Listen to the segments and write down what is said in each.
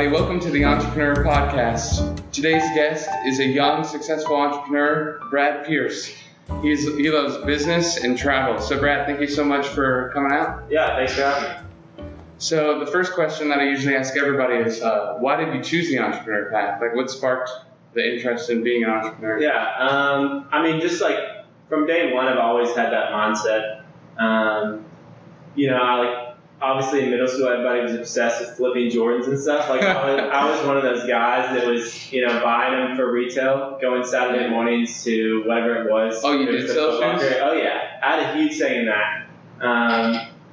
everybody. Welcome to the Entrepreneur Podcast. Today's guest is a young, successful entrepreneur, Brad Pierce. He loves business and travel. So, Brad, thank you so much for coming out. Yeah, thanks for having me. So, the first question that I usually ask everybody is, why did you choose the entrepreneur path? Like, what sparked the interest in being an entrepreneur? Yeah, just like from day one, I've always had that mindset. Obviously in middle school, everybody was obsessed with flipping Jordans and stuff. Like I was one of those guys that was, buying them for retail, going Saturday mornings to whatever it was. Oh, you did sell shoes? Oh yeah, I had a huge say in that.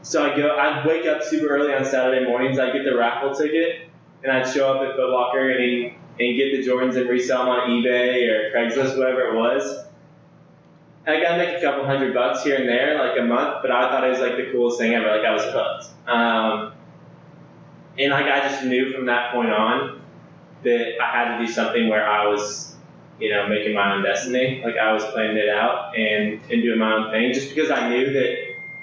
So I'd wake up super early on Saturday mornings. I'd get the raffle ticket, and I'd show up at Foot Locker and get the Jordans and resell them on eBay or Craigslist, whatever it was. I got to make a couple $100 here and there, like a month, but I thought it was like the coolest thing ever. Like I was hooked. And I just knew from that point on that I had to do something where I was, making my own destiny. Like I was planning it out and doing my own thing, just because I knew that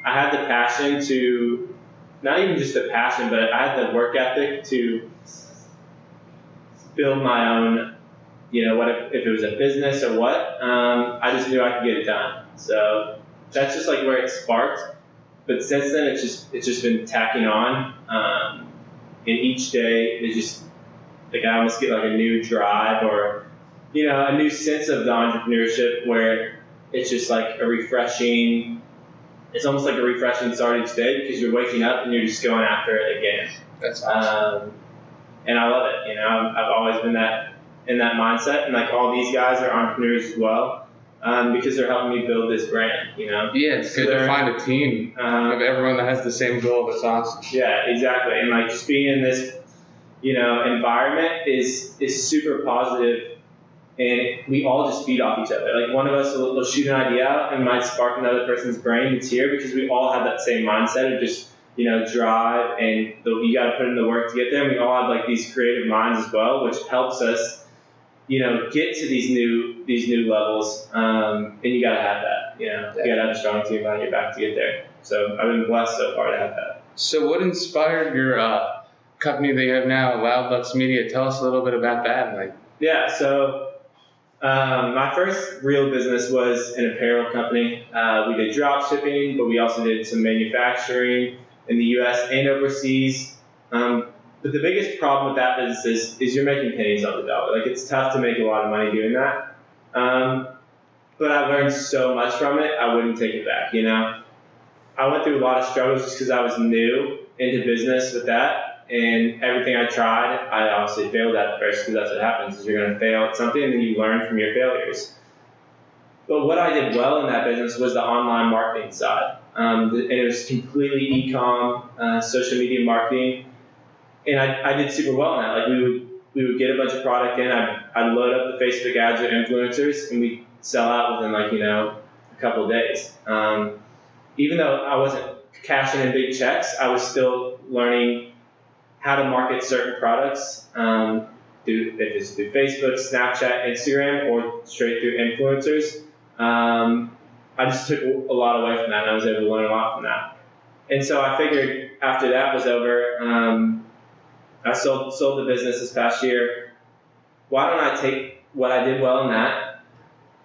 I had the passion to, not even just the passion, but I had the work ethic to build my own, if it was a business or what, I just knew I could get it done. So that's just like where it sparked. But since then, it's just been tacking on. And each day is just like I almost get like a new drive or, a new sense of the entrepreneurship where it's just like it's almost like a refreshing start each day because you're waking up and you're just going after it again. That's awesome. And I love it. I've always been in that mindset, and like all these guys are entrepreneurs as well, because they're helping me build this brand. Yeah, it's good to find a team of everyone that has the same goal. That's awesome. Yeah, exactly. And like just being in this, environment is super positive, and we all just feed off each other. Like one of us will shoot an idea out and might spark another person's brain that's here because we all have that same mindset of just drive, and you got to put in the work to get there. And we all have like these creative minds as well, which helps us get to these new levels, and you gotta have that. You gotta have a strong team behind your back to get there. So I've been blessed so far to have that. So what inspired your company that you have now, Loud Lux Media? Tell us a little bit about that. Yeah, so my first real business was an apparel company. We did drop shipping, but we also did some manufacturing in the U.S. and overseas. But the biggest problem with that business is you're making pennies on the dollar. Like it's tough to make a lot of money doing that. But I learned so much from it, I wouldn't take it back, I went through a lot of struggles just because I was new into business with that. And everything I tried, I obviously failed at first because that's what happens is you're going to fail at something and then you learn from your failures. But what I did well in that business was the online marketing side. And it was completely e-com, social media marketing. And I did super well in that. Like we would get a bunch of product in. I'd load up the Facebook ads with influencers, and we'd sell out within a couple of days. Even though I wasn't cashing in big checks, I was still learning how to market certain products. If it's through Facebook, Snapchat, Instagram, or straight through influencers. I just took a lot away from that, and I was able to learn a lot from that. And so I figured after that was over. I sold the business this past year. Why don't I take what I did well in that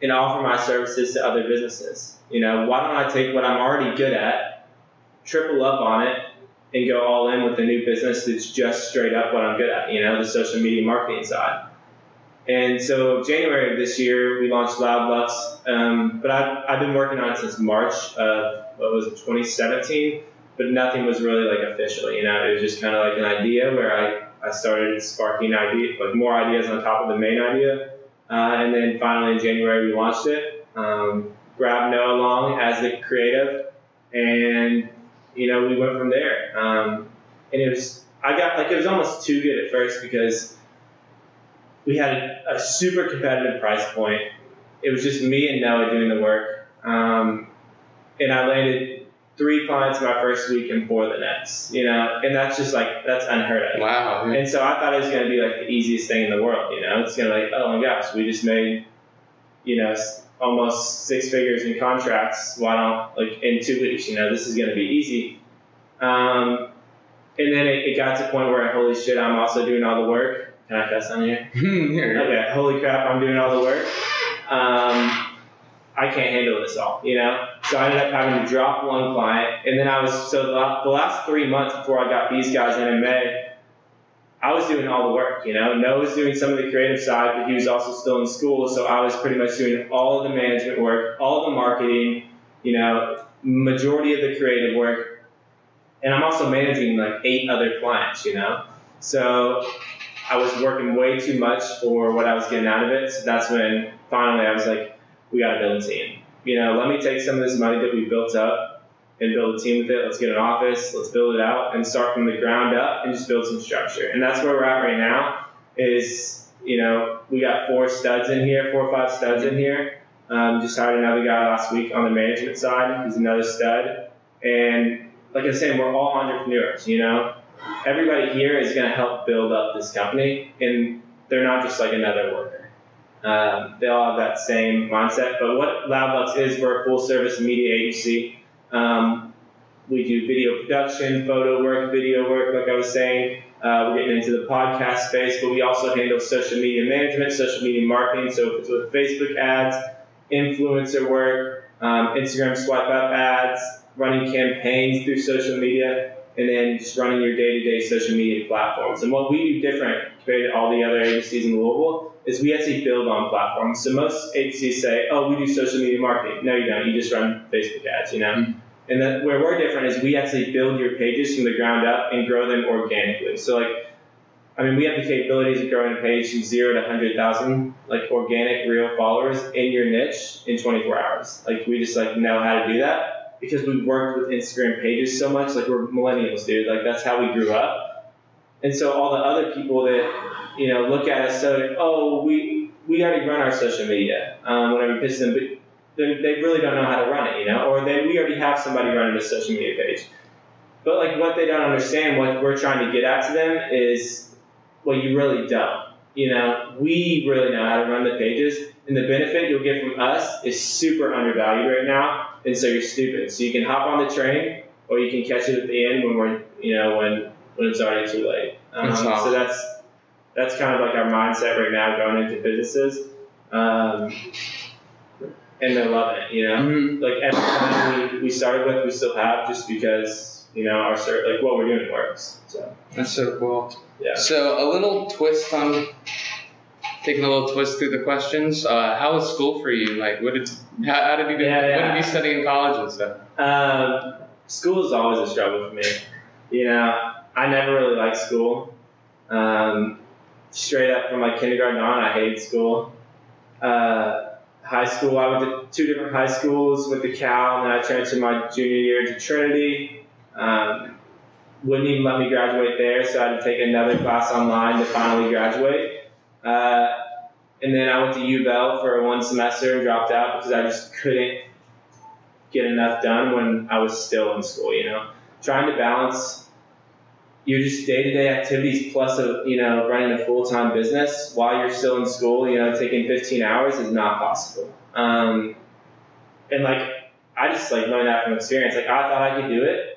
and offer my services to other businesses? Why don't I take what I'm already good at, triple up on it, and go all in with a new business that's just straight up what I'm good at, the social media marketing side. And so January of this year, we launched Loud Lux, but I've been working on it since March of, 2017. But nothing was really official, It was just kind of like an idea where I started sparking more ideas on top of the main idea. And then finally in January we launched it. Grabbed Noah along as the creative, and we went from there. And it was almost too good at first because we had a super competitive price point. It was just me and Noah doing the work, and I landed 3 clients my first week and 4 the next, and that's just that's unheard of. Wow. And so I thought it was going to be the easiest thing in the world, It's going to oh my gosh, we just made, almost 6 figures in contracts. Why don't, in 2 weeks, this is going to be easy. And then it got to the point where, holy shit, I'm also doing all the work. Can I cuss on here? Okay, holy crap, I'm doing all the work. I can't handle this all, you know? So I ended up having to drop one client. And then the last 3 months before I got these guys in May, I was doing all the work, you know? Noah was doing some of the creative side, but he was also still in school. So I was pretty much doing all of the management work, all the marketing, you know, majority of the creative work. And I'm also managing like 8 other clients, you know? So I was working way too much for what I was getting out of it. So that's when finally I was like, we got to build a team. You know, let me take some of this money that we built up and build a team with it. Let's get an office, let's build it out and start from the ground up and just build some structure. And that's where we're at right now is, you know, we got 4 or 5 studs in here. Just hired another guy last week on the management side. He's another stud. And like I was saying, we're all entrepreneurs, you know. Everybody here is going to help build up this company, and they're not just like another worker. They all have that same mindset. But what Loudlux is, we're a full-service media agency. We do video production, photo work, video work, like I was saying. We're getting into the podcast space, but we also handle social media management, social media marketing. So if it's with Facebook ads, influencer work, Instagram swipe up ads, running campaigns through social media, and then just running your day-to-day social media platforms. And what we do different compared to all the other agencies in Louisville is we actually build on platforms. So most agencies say, oh, we do social media marketing. No, you don't. You just run Facebook ads, you know? Mm-hmm. And then where we're different is we actually build your pages from the ground up and grow them organically. So like, I mean, we have the capabilities of growing a page from 0 to 100,000, like organic, real followers in your niche in 24 hours. Like we just like know how to do that. Because we've worked with Instagram pages so much, like we're millennials, dude. Like that's how we grew up. And so all the other people that, you know, look at us, so like, oh, we already run our social media whenever we pitch them, but they really don't know how to run it, you know, or we already have somebody running a social media page. But like what they don't understand, what we're trying to get at to them is, well, you really don't. You know, we really know how to run the pages, and the benefit you'll get from us is super undervalued right now. And so you're stupid. So you can hop on the train, or you can catch it at the end when when it's already too late. So that's kind of like our mindset right now going into businesses, and they're loving it. You know, mm-hmm. Like every time we started with, we still have, just because like what we're doing works. So that's so cool. Yeah. So taking a little twist through the questions. How was school for you? Like, what did you study in college and stuff? School is always a struggle for me. You know, I never really liked school. Straight up from like kindergarten on, I hated school. High school, I went to 2 different high schools with the Cal, and then I transferred my junior year to Trinity. Wouldn't even let me graduate there, so I had to take another class online to finally graduate. And then I went to U of L for 1 semester and dropped out because I just couldn't get enough done when I was still in school, you know. Trying to balance your just day-to-day activities plus, running a full-time business while you're still in school, taking 15 hours is not possible. And like, I just like learned that from experience. Like, I thought I could do it.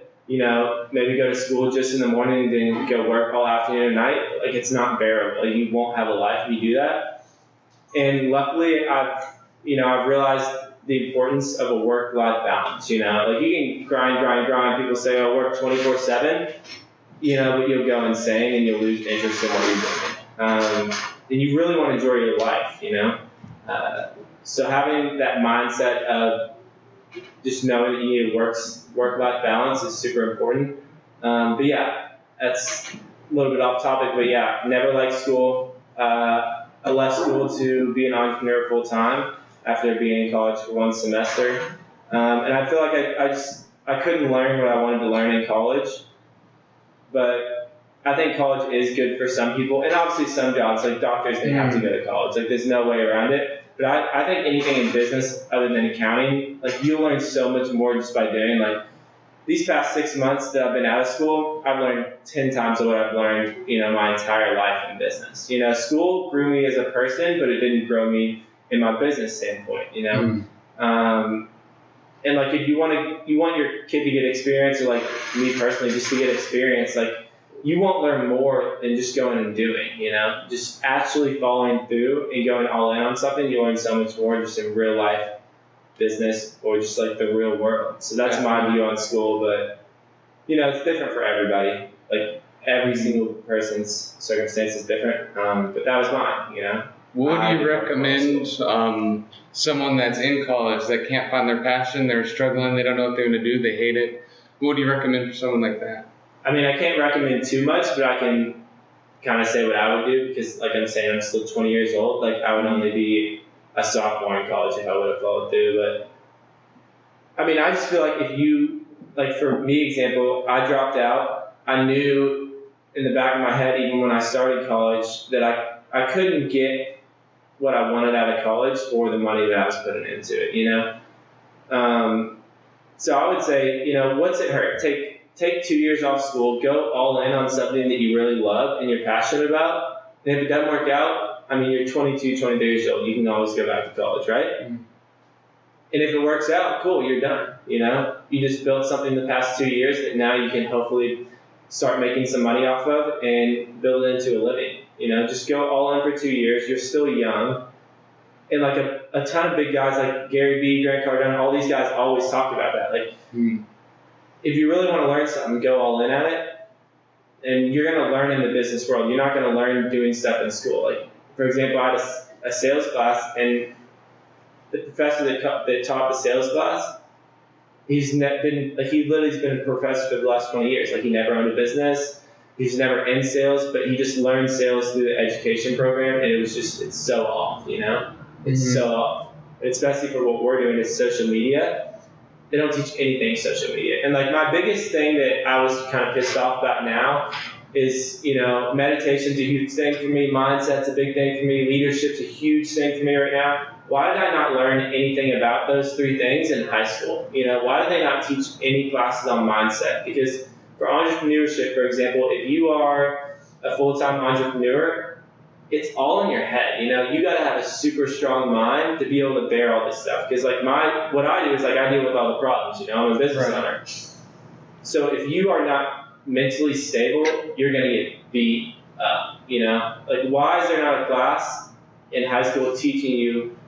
Maybe go to school just in the morning and then go work all afternoon and night. Like, it's not bearable. Like, you won't have a life if you do that. And luckily, I've realized the importance of a work-life balance. Like, you can grind. People say, "Oh, work 24/7," but you'll go insane and you'll lose interest in what you're doing. And you really want to enjoy your life. So having that mindset of just knowing that you need a work-life balance is super important. But yeah, that's a little bit off topic, but yeah, never liked school. I left school to be an entrepreneur full-time after being in college for 1 semester. And I feel like I couldn't learn what I wanted to learn in college. But I think college is good for some people. And obviously some jobs, like doctors, they have to go to college. Like, there's no way around it. But I think anything in business other than accounting, like, you learn so much more just by doing. Like, these past 6 months that I've been out of school, I've learned 10 times what I've learned, my entire life in business. School grew me as a person, but it didn't grow me in my business standpoint, And like, if you want your kid to get experience, or like me personally, just to get experience, like, you won't learn more than just going and doing, just actually following through and going all in on something. You learn so much more just in real life, business, or just like the real world. So that's my view on school, but it's different for everybody. Like every single person's circumstance is different. But that was mine, What would you recommend someone that's in college that can't find their passion, they're struggling, they don't know what they're going to do, they hate it? What would you recommend for someone like that? I mean, I can't recommend too much, but I can kind of say what I would do because, like I'm saying, I'm still 20 years old. Like, I would only be a sophomore in college if I would have followed through. But, I mean, I just feel like if you, like for me, example, I dropped out. I knew in the back of my head, even when I started college, that I couldn't get what I wanted out of college for the money that I was putting into it, So I would say, what's it hurt? Take 2 years off school, go all in on something that you really love and you're passionate about. And if it doesn't work out, I mean, you're 22, 23 years old. You can always go back to college, right? Mm-hmm. And if it works out, cool, you're done. You just built something the past 2 years that now you can hopefully start making some money off of and build it into a living. Just go all in for 2 years. You're still young. And like a ton of big guys like Gary Vee, Grant Cardone, all these guys always talk about that. Like, if you really want to learn something, go all in at it. And you're going to learn in the business world. You're not going to learn doing stuff in school. Like, for example, I had a sales class, and the professor that taught the sales class, he literally's been a professor for the last 20 years. Like, he never owned a business. He's never in sales, but he just learned sales through the education program, and it's so off, It's so off. Especially for what we're doing is social media. They don't teach anything social media. And like my biggest thing that I was kind of pissed off about now is, meditation's a huge thing for me. Mindset's a big thing for me. Leadership's a huge thing for me right now. Why did I not learn anything about those three things in high school? Why did they not teach any classes on mindset? Because for entrepreneurship, for example, if you are a full-time entrepreneur, it's all in your head. You got to have a super strong mind to be able to bear all this stuff. Because like what I do is like I deal with all the problems. I'm a business owner. So if you are not mentally stable, you're gonna get beat up. Like why is there not a class in high school teaching you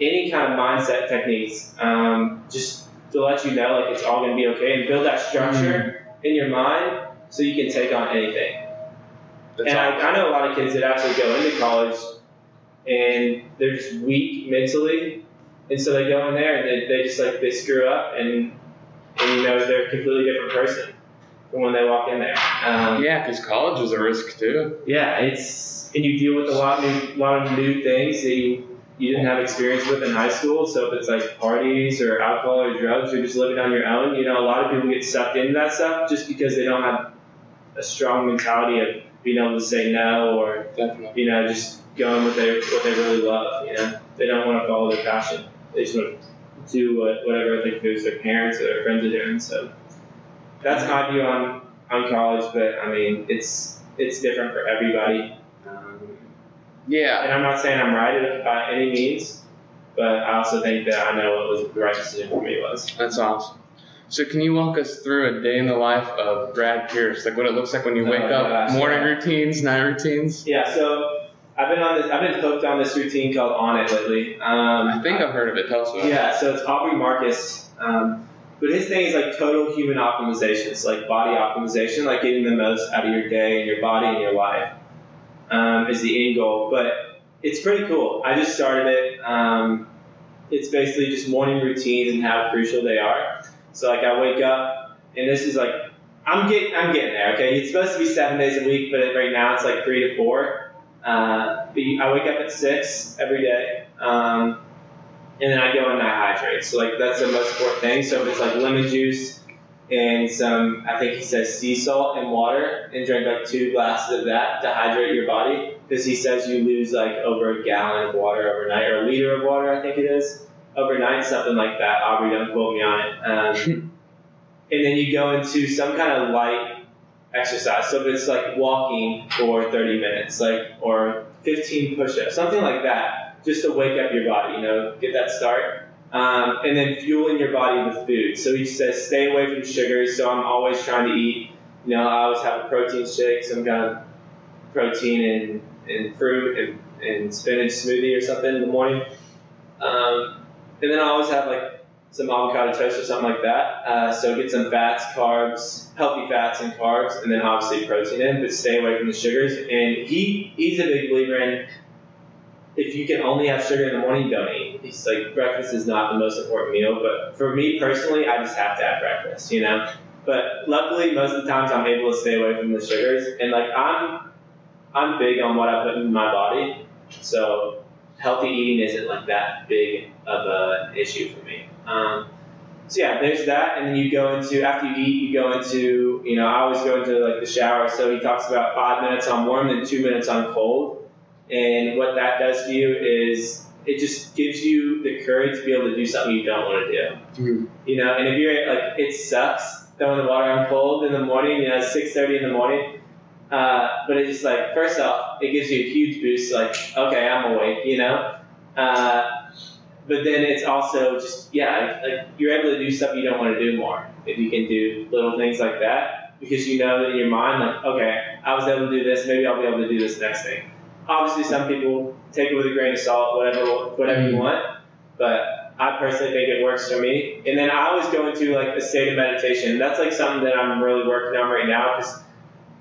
any kind of mindset techniques, just to let you know like it's all gonna be okay and build that structure in your mind so you can take on anything. And I know a lot of kids that actually go into college and they're just weak mentally, and so they go in there and they just like they screw up and they're a completely different person from when they walk in there. Because college is a risk too. Yeah, and you deal with a lot of new things that you didn't have experience with in high school. So if it's like parties or alcohol or drugs or just living on your own, a lot of people get sucked into that stuff just because they don't have a strong mentality of being able to say no or just going with what they really love. They don't want to follow their passion. They just want to do whatever they think their parents or their friends are doing. So that's my view on college. But I mean, it's different for everybody. And I'm not saying I'm right by any means, but I also think that I know what was the right decision for me was. That's awesome. So can you walk us through a day in the life of Brad Pierce, like what it looks like when you wake up, morning routines, night routines? Yeah, so I've been hooked on this routine called On It lately. I think I've heard of it. Tell us about it. Yeah, so it's Aubrey Marcus, but his thing is like total human optimization. It's like body optimization, like getting the most out of your day and your body and your life is the end goal. But it's pretty cool. I just started it. It's basically just morning routines and how crucial they are. So like I wake up, and this is like I'm getting there. Okay, it's supposed to be 7 days a week, but right now it's like 3 to 4. But I wake up at 6 every day, and then I go and I hydrate. So like that's the most important thing. So if it's like lemon juice and some, I think he says sea salt and water, and drink like 2 glasses of that to hydrate your body, because he says you lose like over a gallon of water overnight, or a liter of water, I think it is. Overnight, something like that. Aubrey, don't quote me on it. And then you go into some kind of light exercise. So if it's like walking for 30 minutes, or 15 push-ups, something like that, just to wake up your body, get that start. And then fueling your body with food. So he says stay away from sugars. So I'm always trying to eat I always have a protein shake, some kind of protein and fruit and spinach smoothie or something in the morning. And then I always have like some avocado toast or something like that. So get some fats, carbs, healthy fats and carbs, and then obviously protein in, but stay away from the sugars. And he's a big believer in, if you can only have sugar in the morning, don't eat. He's like, breakfast is not the most important meal, but for me personally, I just have to have breakfast, But luckily, most of the times I'm able to stay away from the sugars, and like I'm big on what I put in my body, so healthy eating isn't like that big of an issue for me. So yeah, there's that, and then you go into, after you eat, you go into, I always go into like the shower. So he talks about 5 minutes on warm and 2 minutes on cold, and what that does for you is it just gives you the courage to be able to do something you don't want to do. And if you're like, it sucks throwing the water on cold in the morning, 6:30 in the morning. But it's just like, first off, it gives you a huge boost, like, okay, I'm awake, But then it's also just, like you're able to do stuff you don't want to do more if you can do little things like that, because you know that in your mind, like, okay, I was able to do this, maybe I'll be able to do this next thing. Obviously, some people take it with a grain of salt, whatever you want, but I personally think it works for me. And then I always go into like a state of meditation. That's like something that I'm really working on right now, because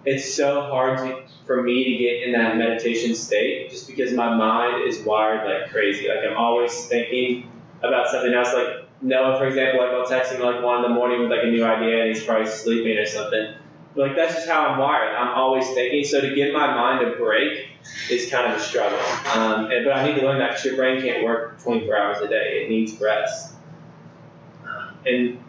it's so hard for me to get in that meditation state, just because my mind is wired like crazy. Like I'm always thinking about something else. Like Noah, for example, like I'll text him like 1 in with like a new idea, and he's probably sleeping or something. But like that's just how I'm wired. I'm always thinking. So to give my mind a break is kind of a struggle. But I need to learn that, because your brain can't work 24 hours a day. It needs rest. And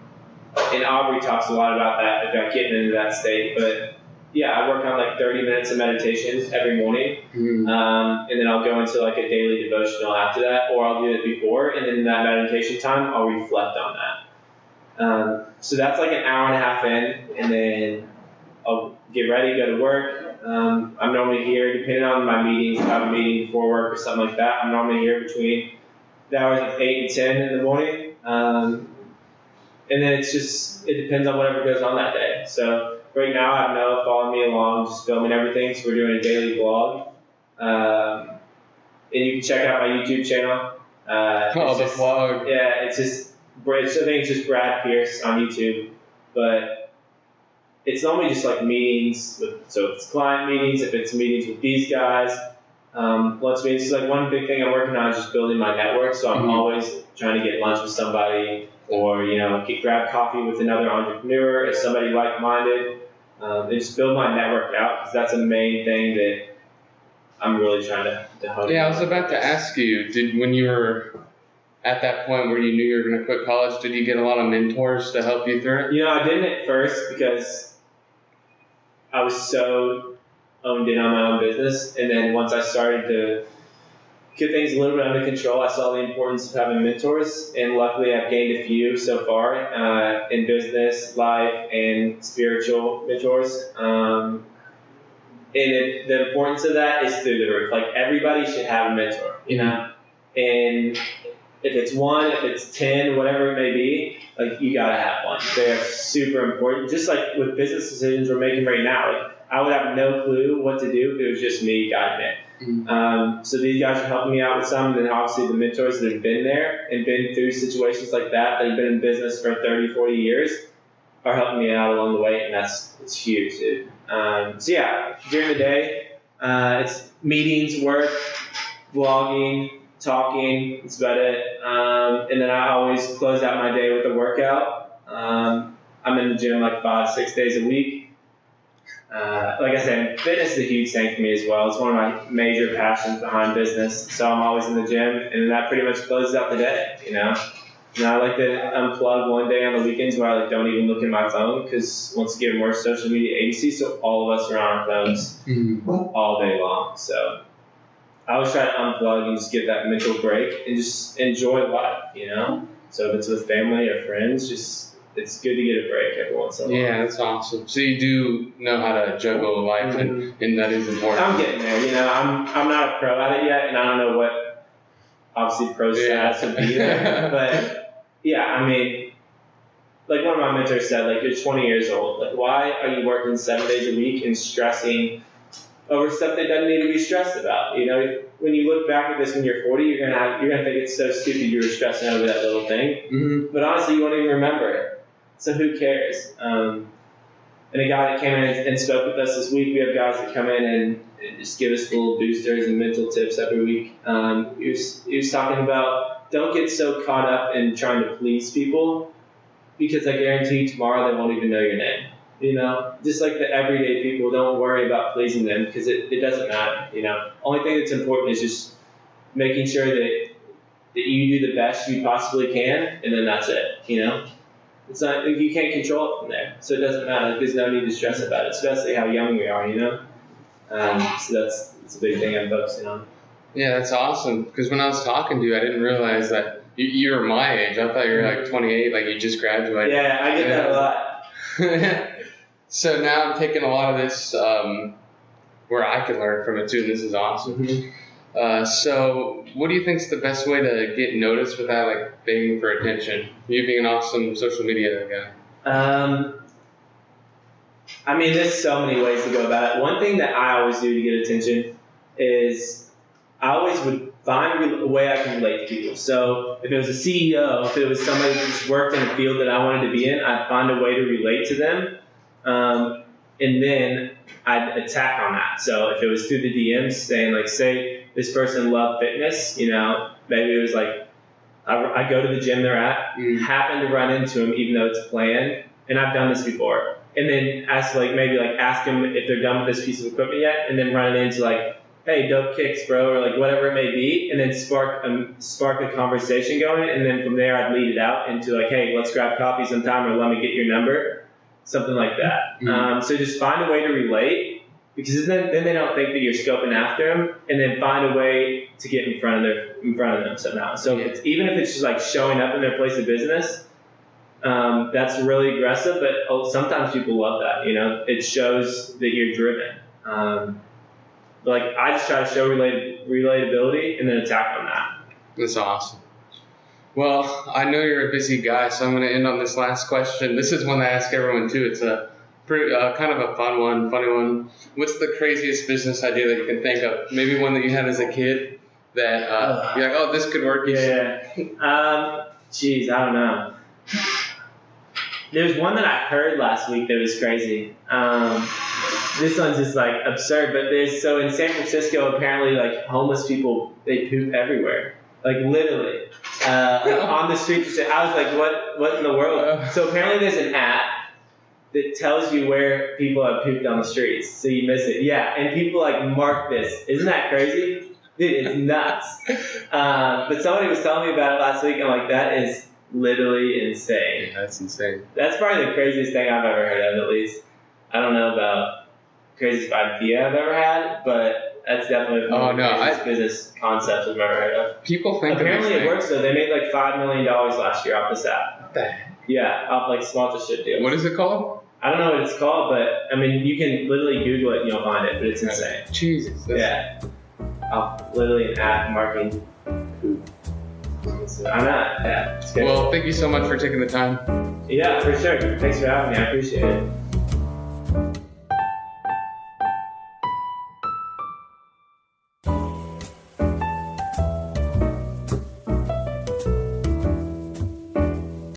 Aubrey talks a lot about that, about getting into that state. But yeah, I work on like 30 minutes of meditation every morning. And then I'll go into like a daily devotional after that, or I'll do it before, and then in that meditation time, I'll reflect on that. So that's like an hour and a half in, and then I'll get ready, go to work. I'm normally here, depending on my meetings, if I have a meeting before work or something like that, I'm normally here between the hours of 8 and 10 in the morning. And then it depends on whatever goes on that day. So right now I have Noah following me along, just filming everything. So we're doing a daily vlog. And you can check out my YouTube channel. The vlog. Yeah, I think it's just Brad Pierce on YouTube. But it's normally just like meetings, so if it's client meetings, if it's meetings with these guys, lunch meetings. So like one big thing I'm working on is just building my network. So I'm always trying to get lunch with somebody, or grab coffee with another entrepreneur, if somebody like-minded, and just build my network out, because that's a main thing that I'm really trying to hone. Yeah, I was about to ask you, when you were at that point where you knew you were going to quit college, did you get a lot of mentors to help you through it? I didn't at first, because I was so owned in on my own business. And then once I started to get things a little bit under control, I saw the importance of having mentors. And luckily, I've gained a few so far in business, life, and spiritual mentors. And the importance of that is through the roof. Like, everybody should have a mentor, And if it's 1, if it's 10, whatever it may be, like, you gotta have one. They're super important. Just like with business decisions we're making right now, like, I would have no clue what to do if it was just me guiding it. So these guys are helping me out with some, and then obviously the mentors that have been there and been through situations like that have been in business for 30, 40 years, are helping me out along the way, and it's huge, dude. So yeah, during the day, it's meetings, work, vlogging, talking, that's about it. And then I always close out my day with a workout. I'm in the gym like 5-6 days a week. Like I said, fitness is a huge thing for me as well. It's one of my major passions behind business. So I'm always in the gym, and that pretty much closes out the day, And I like to unplug one day on the weekends where I don't even look at my phone, because once again, we're social media agency, so all of us are on our phones all day long. So I always try to unplug and just get that mental break and just enjoy life, So if it's with family or friends, it's good to get a break every once in a while. Yeah, that's awesome. So you do know how to juggle life, and that is important. I'm getting there, I'm not a pro at it yet, and I don't know what obviously pro stats would be there, but yeah, I mean, like one of my mentors said, like, you're 20 years old. Like, why are you working 7 days a week and stressing over stuff that doesn't need to be stressed about? You know, when you look back at this when you're 40, you're gonna think it's so stupid you were stressing over that little thing. Mm-hmm. But honestly, you won't even remember it. So who cares? And a guy that came in and spoke with us this week, we have guys that come in and just give us little boosters and mental tips every week. He was talking about, don't get so caught up in trying to please people, because I guarantee you tomorrow they won't even know your name. You know, just like the everyday people, don't worry about pleasing them, because it doesn't matter. You know, only thing that's important is just making sure that you do the best you possibly can, and then that's it. You know, it's not, you can't control it from there, so it doesn't matter. There's no need to stress about it, especially how young we are. You know, so that's a big thing I'm focusing on. Yeah, that's awesome. Because when I was talking to you, I didn't realize that you were my age. I thought you were like 28, like you just graduated. Yeah, I get that a lot. So now I'm taking a lot of this where I can learn from it too, and this is awesome. Mm-hmm. So what do you think is the best way to get noticed without like begging for attention? You being an awesome social media guy. I mean, there's so many ways to go about it. One thing that I always do to get attention is I always would find a way I can relate to people. So if it was a CEO, if it was somebody who's worked in a field that I wanted to be in, I'd find a way to relate to them. And then I'd attack on that. So if it was through the DMs saying, like, say this person loved fitness, you know, maybe it was like, I go to the gym they're at, happen to run into them even though it's planned, and I've done this before. And then ask them if they're done with this piece of equipment yet, and then run it into like, hey, dope kicks, bro, or like whatever it may be, and then spark a conversation going, and then from there I'd lead it out into like, hey, let's grab coffee sometime, or let me get your number, something like that. Mm-hmm. So just find a way to relate, because then they don't think that you're scoping after them, and then find a way to get in front of them somehow. So even if it's just like showing up in their place of business, that's really aggressive, but sometimes people love that. You know, it shows that you're driven. Like, I just try to show relatability and then attack on that. That's awesome. Well, I know you're a busy guy, so I'm going to end on this last question. This is one I ask everyone too. It's a pretty, kind of a funny one. What's the craziest business idea that you can think of? Maybe one that you had as a kid that you're like, oh, this could work. Geez, I don't know. There's one that I heard last week that was crazy. This one's just like absurd, but in San Francisco, apparently like homeless people, they poop everywhere, like literally, on the streets. I was like, what in the world? So apparently there's an app that tells you where people have pooped on the streets, so you miss it. Yeah, and people like mark this. Isn't that crazy? Dude, it's nuts. But somebody was telling me about it last week, and like, that is literally insane. Yeah, that's insane. That's probably the craziest thing I've ever heard of, at least. I don't know about craziest idea I've ever had, but that's definitely one of the craziest business concepts I've ever heard of. People think apparently it works though. They made like $5 million last year off this app. What the heck? Yeah, off like sponsorship deals. What is it called? I don't know what it's called, but I mean, you can literally Google it and you'll find it, but it's insane. Jesus. Yeah. Literally an app marketing poop. I'm not. Yeah. Well, thank you so much for taking the time. Yeah, for sure. Thanks for having me. I appreciate it.